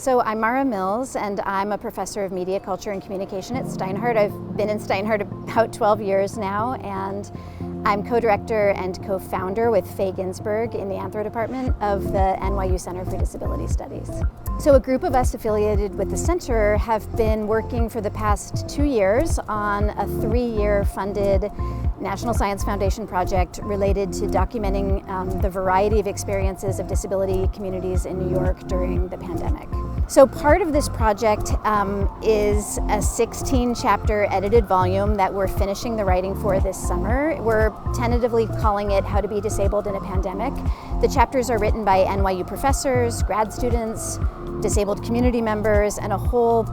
So I'm Mara Mills, and I'm a professor of media culture and communication at Steinhardt. I've been in Steinhardt about 12 years now, and I'm co-director and co-founder with Faye Ginsberg in the Anthro department of the NYU Center for Disability Studies. So a group of us affiliated with the center have been working for the past 2 years on a 3-year funded National Science Foundation project related to documenting the variety of experiences of disability communities in New York during the pandemic. So part of this project is a 16-chapter edited volume that we're finishing the writing for this summer. We're tentatively calling it How to Be Disabled in a Pandemic. The chapters are written by NYU professors, grad students, disabled community members, and a whole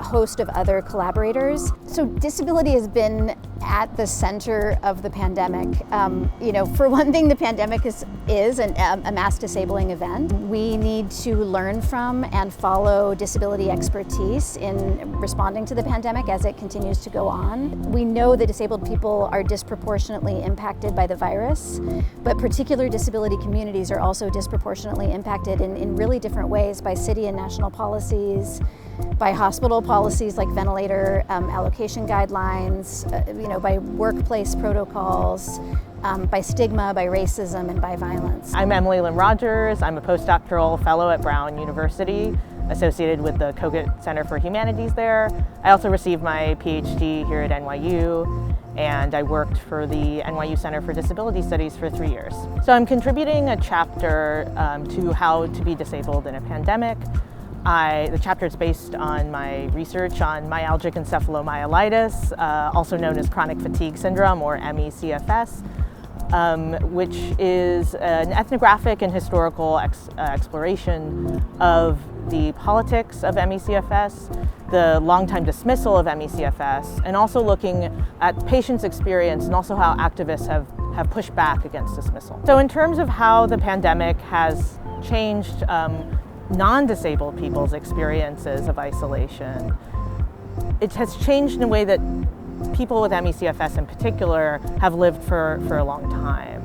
host of other collaborators. So disability has been at the center of the pandemic. For one thing, the pandemic is a mass disabling event. We need to learn from and follow disability expertise in responding to the pandemic as it continues to go on. We know that disabled people are disproportionately impacted by the virus, but particular disability communities are also disproportionately impacted in really different ways by city and national policies, by hospital policies like ventilator allocation guidelines, by workplace protocols, by stigma, by racism, and by violence. I'm Emily Lynn Rogers. I'm a postdoctoral fellow at Brown University, associated with the Congregate Center for Humanities there. I also received my PhD here at NYU, and I worked for the NYU Center for Disability Studies for 3 years. So I'm contributing a chapter to How to Be Disabled in a Pandemic. The chapter is based on my research on myalgic encephalomyelitis, also known as chronic fatigue syndrome, or ME/CFS, which is an ethnographic and historical exploration of the politics of ME/CFS, the long-time dismissal of ME/CFS, and also looking at patients' experience and also how activists have pushed back against dismissal. So in terms of how the pandemic has changed non-disabled people's experiences of isolation, it has changed in a way that people with ME/CFS in particular have lived for a long time.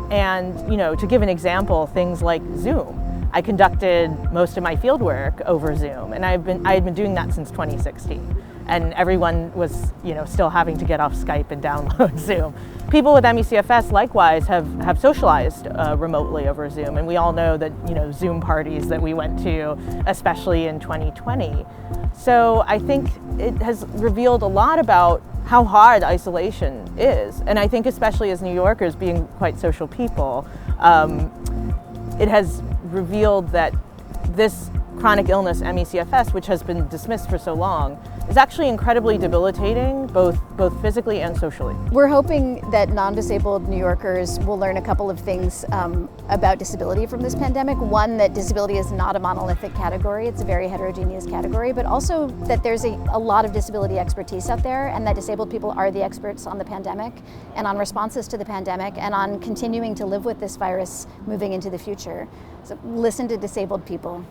And to give an example, things like Zoom. I conducted most of my fieldwork over Zoom, and I had been doing that since 2016. And everyone was still having to get off Skype and download Zoom. People with ME/CFS likewise have socialized remotely over Zoom, and we all know that Zoom parties that we went to, especially in 2020. So I think it has revealed a lot about how hard isolation is, and I think especially as New Yorkers, being quite social people, it has revealed that this chronic illness, ME/CFS, which has been dismissed for so long, is actually incredibly debilitating, both physically and socially. We're hoping that non-disabled New Yorkers will learn a couple of things about disability from this pandemic. One, that disability is not a monolithic category, it's a very heterogeneous category, but also that there's a lot of disability expertise out there, and that disabled people are the experts on the pandemic and on responses to the pandemic and on continuing to live with this virus moving into the future. So listen to disabled people.